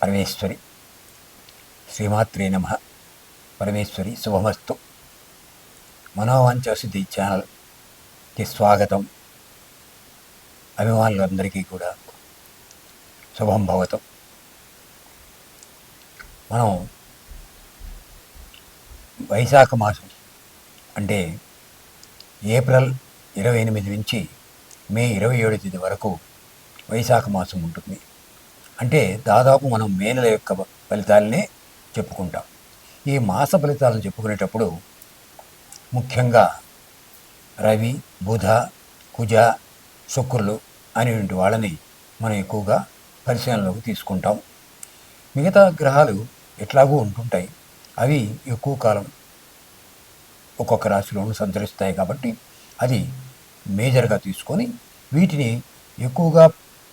పరమేశ్వరి. శ్రీమాత్రే నమః. పరమేశ్వరి శుభమస్తు. మనోవాంఛసిద్ధి ఛానల్కి స్వాగతం. అభిమానులందరికీ కూడా శుభం భవతం. మనం వైశాఖ మాసం అంటే ఏప్రిల్ 28 నుంచి మే 27 తేదీ వరకు వైశాఖ మాసం ఉంటుంది. అంటే దాదాపు మనం మే నెల యొక్క ఫలితాలనే చెప్పుకుంటాం. ఈ మాస ఫలితాలను చెప్పుకునేటప్పుడు ముఖ్యంగా రవి, బుధ, కుజ, శుక్రులు అనేటువంటి వాళ్ళని మనం ఎక్కువగా పరిశీలనలోకి తీసుకుంటాం. మిగతా గ్రహాలు ఎట్లాగూ ఉంటుంటాయి. అవి ఎక్కువ కాలం ఒక్కొక్క రాశిలోనూ సంచరిస్తాయి కాబట్టి అది మేజర్గా తీసుకొని వీటిని ఎక్కువగా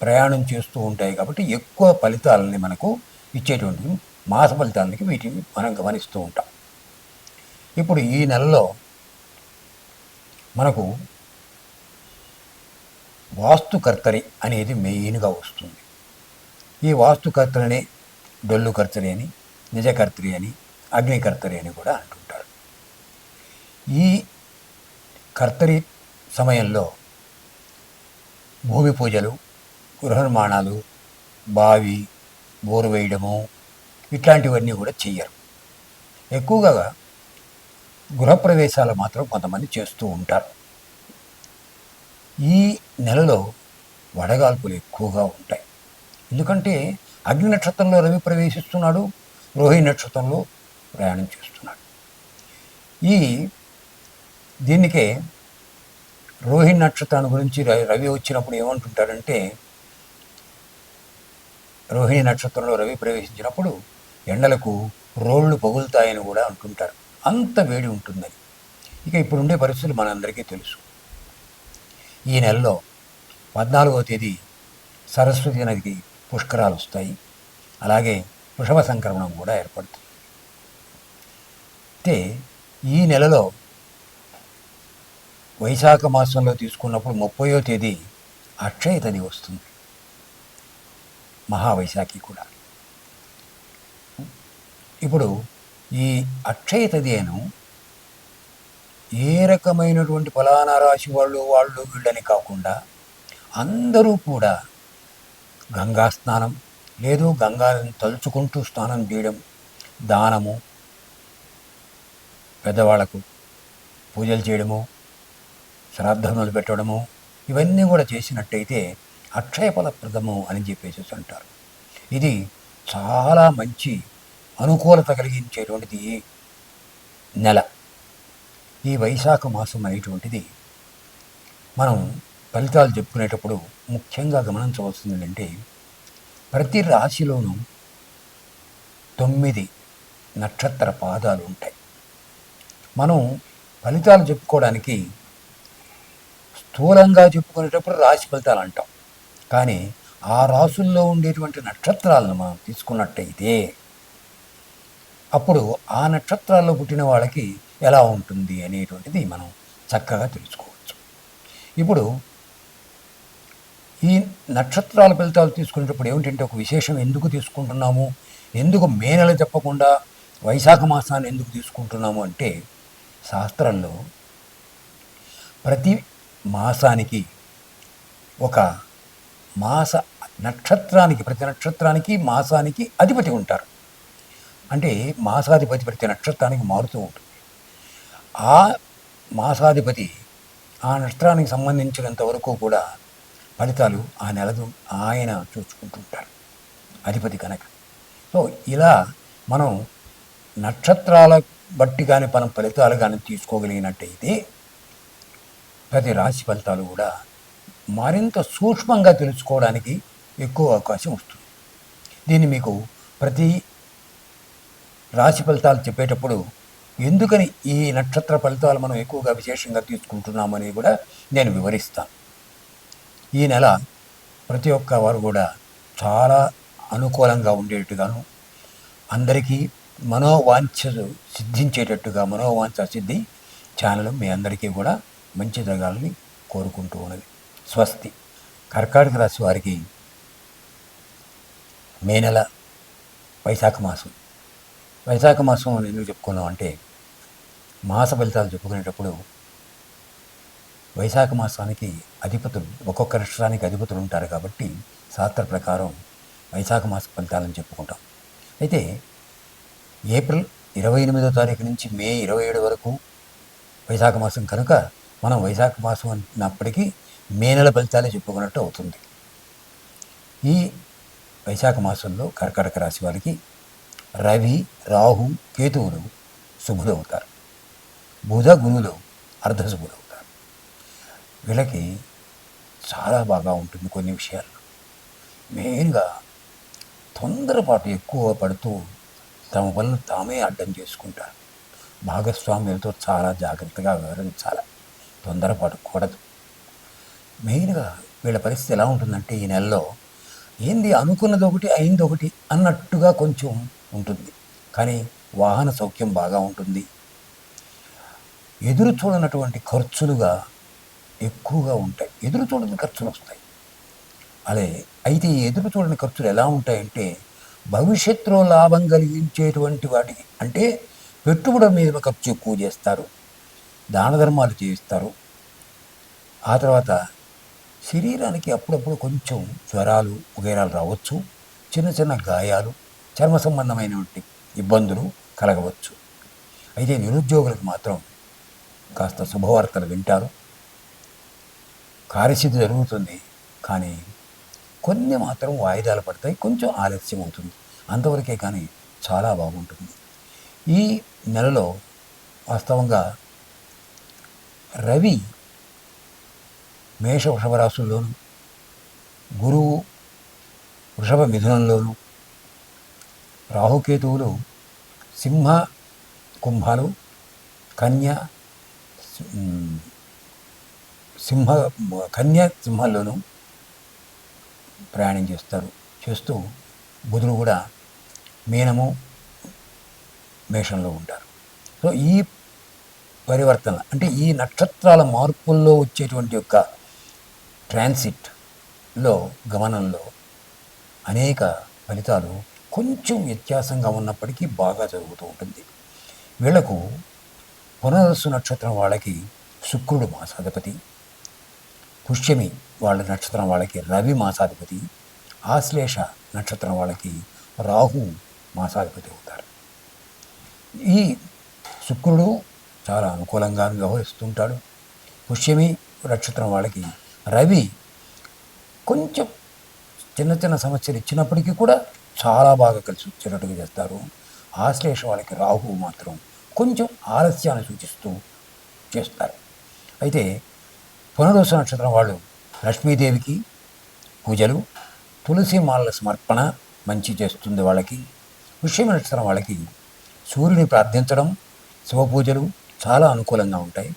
ప్రయాణం చేస్తూ ఉంటాయి కాబట్టి ఎక్కువ ఫలితాలని మనకు ఇచ్చేటువంటి మాస ఫలితాలకి వీటిని మనం గమనిస్తూ ఉంటాం. ఇప్పుడు ఈ నెలలో మనకు వాస్తుకర్తరి అనేది మెయిన్గా వస్తుంది. ఈ వాస్తుకర్తరిని డొల్లు కర్తరి అని, నిజకర్తరి అని, అగ్నికర్తరి అని కూడా అంటుంటారు. ఈ కర్తరి సమయంలో భూమి పూజలు, గృహ నిర్మాణాలు, బావి, బోరు వేయడము ఇట్లాంటివన్నీ కూడా చెయ్యరు. ఎక్కువగా గృహప్రవేశాలు మాత్రం కొంతమంది చేస్తూ ఉంటారు. ఈ నెలలో వడగాల్పులు ఎక్కువగా ఉంటాయి. ఎందుకంటే అగ్ని నక్షత్రంలో రవి ప్రవేశిస్తున్నాడు, రోహిణి నక్షత్రంలో ప్రయాణం చేస్తున్నాడు. దీనికే రోహిణి నక్షత్రాన్ని గురించి రవి వచ్చినప్పుడు ఏమంటుంటారంటే, రోహిణి నక్షత్రంలో రవి ప్రవేశించినప్పుడు ఎండలకు రోళ్ళు పగులుతాయని కూడా అంటుంటారు. అంత వేడి ఉంటుందని. ఇక ఇప్పుడుండే పరిస్థితులు మనందరికీ తెలుసు. ఈ నెలలో 14వ తేదీ సరస్వతి నదికి పుష్కరాలు వస్తాయి. అలాగే వృషభ సంక్రమణం కూడా ఏర్పడుతుంది. అయితే ఈ నెలలో వైశాఖ మాసంలో తీసుకున్నప్పుడు 30వ తేదీ అక్షయ తది వస్తుంది. మహావైశాఖి కూడా. ఇప్పుడు ఈ అక్షయ తదిను ఏ రకమైనటువంటి ఫలానా రాశి వాళ్ళు వీళ్ళని కాకుండా అందరూ కూడా గంగా స్నానం, లేదు గంగాని తలుచుకుంటూ స్నానం చేయడం, దానము, పెద్దవాళ్లకు పూజలు చేయడము, శ్రాద్ధములు పెట్టడము, ఇవన్నీ కూడా చేసినట్టయితే అక్షయ ఫలప్రదము అని చెప్పేసి అంటారు. ఇది చాలా మంచి అనుకూలత కలిగించేటువంటిది ఈ నెల. ఈ వైశాఖ మాసం అనేటువంటిది మనం ఫలితాలు చెప్పుకునేటప్పుడు ముఖ్యంగా గమనించవలసింది ఏంటంటే, ప్రతి రాశిలోనూ 9 నక్షత్ర పాదాలు ఉంటాయి. మనం ఫలితాలు చెప్పుకోవడానికి స్థూలంగా చెప్పుకునేటప్పుడు రాశి ఫలితాలు అంటాం. కానీ ఆ రాశుల్లో ఉండేటువంటి నక్షత్రాలను మనం తీసుకున్నట్టయితే అప్పుడు ఆ నక్షత్రాల్లో పుట్టిన వాళ్ళకి ఎలా ఉంటుంది అనేటువంటిది మనం చక్కగా తెలుసుకోవచ్చు. ఇప్పుడు ఈ నక్షత్రాల ఫలితాలు తీసుకునేటప్పుడు ఏమిటంటే, ఒక విశేషం ఎందుకు తీసుకుంటున్నాము, ఎందుకు మే నెల చెప్పకుండా వైశాఖ మాసాన్ని ఎందుకు తీసుకుంటున్నాము అంటే, శాస్త్రంలో ప్రతి మాసానికి ఒక మాస నక్షత్రానికి, ప్రతి నక్షత్రానికి మాసానికి అధిపతి ఉంటారు. అంటే మాసాధిపతి ప్రతి నక్షత్రానికి మారుతూ ఉంటుంది. ఆ మాసాధిపతి ఆ నక్షత్రానికి సంబంధించినంత వరకు కూడా ఫలితాలు ఆ నెలలు ఆయన చూసుకుంటుంటారు, అధిపతి కనుక. సో ఇలా మనం నక్షత్రాల బట్టి కానీ మనం ఫలితాలు కానీ తీసుకోగలిగినట్టయితే ప్రతి రాశి ఫలితాలు కూడా మరింత సూక్ష్మంగా తెలుసుకోవడానికి ఎక్కువ అవకాశం వస్తుంది. దీన్ని మీకు ప్రతి రాశి ఫలితాలు చెప్పేటప్పుడు ఎందుకని ఈ నక్షత్ర ఫలితాలు మనం ఎక్కువగా విశేషంగా తీసుకుంటున్నామని కూడా నేను వివరిస్తాను. ఈ నెల ప్రతి ఒక్క వారు కూడా చాలా అనుకూలంగా ఉండేట్టుగాను, అందరికీ మనోవాంఛలు సిద్ధించేటట్టుగా మనోవాంఛ సిద్ధి ఛానల్ మీ అందరికీ కూడా మంచి జరగాలని కోరుకుంటూ ఉన్నది. స్వస్తి. కర్కాటక రాశి వారికి మే నెల వైశాఖ మాసం. వైశాఖ మాసం అని ఎందుకు చెప్పుకున్నాం అంటే, మాస ఫలితాలు చెప్పుకునేటప్పుడు వైశాఖ మాసానికి అధిపతులు, ఒక్కొక్క నక్షత్రానికి అధిపతులు ఉంటారు కాబట్టి శాస్త్ర ప్రకారం వైశాఖ మాస ఫలితాలను చెప్పుకుంటాం. అయితే ఏప్రిల్ 28వ తారీఖు నుంచి మే 27 వరకు వైశాఖ మాసం కనుక మనం వైశాఖ మాసం అన్నప్పటికీ మే నెల ఫలితాలే చెప్పుకున్నట్టు అవుతుంది. ఈ వైశాఖ మాసంలో కర్కాటక రాశి వారికి రవి, రాహు, కేతువులు శుభులు అవుతారు. బుధ, గురువులు అర్ధశుభులు అవుతారు. వీళ్ళకి చాలా బాగా ఉంటుంది కొన్ని విషయాల్లో. మెయిన్గా తొందరపాటు ఎక్కువ పడుతూ తమ పనులు తామే అడ్డం చేసుకుంటారు. భాగస్వామ్యులతో చాలా జాగ్రత్తగా వివరించాలి, తొందరపాటు కూడదు. మెయిన్గా వీళ్ళ పరిస్థితి ఎలా ఉంటుందంటే, ఈ నెలలో ఏంది అనుకున్నది ఒకటి అయింది ఒకటి అన్నట్టుగా కొంచెం ఉంటుంది. కానీ వాహన సౌఖ్యం బాగా ఉంటుంది. ఎదురు చూడనటువంటి ఖర్చులుగా ఎక్కువగా ఉంటాయి. ఎదురు చూడని ఖర్చులు వస్తాయి. అయితే ఈ ఎదురు చూడని ఖర్చులు ఎలా ఉంటాయంటే, భవిష్యత్తులో లాభం కలిగించేటువంటి వాటికి, అంటే పెట్టుబడి మీద ఖర్చు ఎక్కువ చేస్తారు, దాన ధర్మాలు చేయిస్తారు. ఆ తర్వాత శరీరానికి అప్పుడప్పుడు కొంచెం జ్వరాలు వగైరాలు రావచ్చు. చిన్న చిన్న గాయాలు, చర్మ సంబంధమైనటువంటి ఇబ్బందులు కలగవచ్చు. అయితే నిరుద్యోగులకు మాత్రం కాస్త శుభవార్తలు వింటారు. కార్యసిద్ధి జరుగుతుంది, కానీ కొన్ని మాత్రం వాయిదాలు పడతాయి, కొంచెం ఆలస్యం అవుతుంది. అంతవరకే కానీ చాలా బాగుంటుంది. ఈ నెలలో వాస్తవంగా రవి మేష వృషభ రాశుల్లోనూ, గురువు వృషభ మిథునంలోనూ, రాహుకేతువులు సింహ కుంభాలు, కన్య సింహంలోనూ ప్రయాణం చేస్తూ బుధుడు కూడా మీనము, మేషంలో ఉంటారు. సో ఈ పరివర్తన అంటే ఈ నక్షత్రాల మార్పుల్లో వచ్చేటువంటి యొక్క ట్రాన్సిట్లో, గమనంలో అనేక ఫలితాలు కొంచెం వ్యత్యాసంగా ఉన్నప్పటికీ బాగా జరుగుతూ ఉంటుంది. వీళ్లకు పునర్వసు నక్షత్రం వాళ్ళకి శుక్రుడు మాసాధిపతి, పుష్యమి వాళ్ళ నక్షత్రం వాళ్ళకి రవి మాసాధిపతి, ఆశ్లేష నక్షత్రం వాళ్ళకి రాహు మాసాధిపతి అవుతారు. ఈ శుక్రుడు చాలా అనుకూలంగా వ్యవహరిస్తుంటాడు. పుష్యమి నక్షత్రం వాళ్ళకి రవి కొంచెం చిన్న చిన్న సమస్యలు ఇచ్చినప్పటికీ కూడా చాలా బాగా కలిసి వచ్చేటట్టుగా చేస్తారు. ఆశ్లేష వాళ్ళకి రాహు మాత్రం కొంచెం ఆలస్యాన్ని సూచిస్తూ చేస్తారు. అయితే పునర్వసు నక్షత్రం వాళ్ళు లక్ష్మీదేవికి పూజలు, తులసి మాలల సమర్పణ మంచి చేస్తుంది వాళ్ళకి. పుష్యమి నక్షత్రం వాళ్ళకి సూర్యుని ప్రార్థించడం, శివ పూజలు చాలా అనుకూలంగా ఉంటాయి.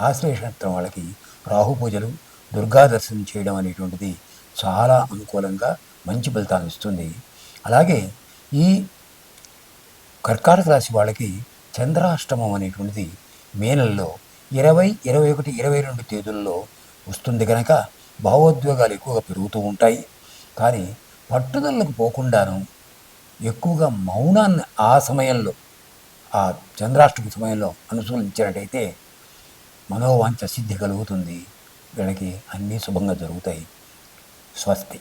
ఆశ్లేష నక్షత్రం వాళ్ళకి రాహు పూజలు, దుర్గా దర్శనం చేయడం అనేటువంటిది చాలా అనుకూలంగా మంచి ఫలితాలను ఇస్తుంది. అలాగే ఈ కర్కాటక రాశి వాళ్ళకి చంద్రాష్టమం అనేటువంటిది మే నెలలో 20, 21, 22 తేదీల్లో వస్తుంది కనుక భావోద్వేగాలు ఎక్కువగా పెరుగుతూ ఉంటాయి. కానీ పట్టుదలకు పోకుండాను ఎక్కువగా మౌనాన్ని ఆ సమయంలో, ఆ చంద్రాష్టమి సమయంలో అనుసరించినట్టయితే మనోవాంఛ సిద్ధి కలుగుతుంది. వీళ్ళకి అన్నీ శుభంగా జరుగుతాయి. స్వస్తి.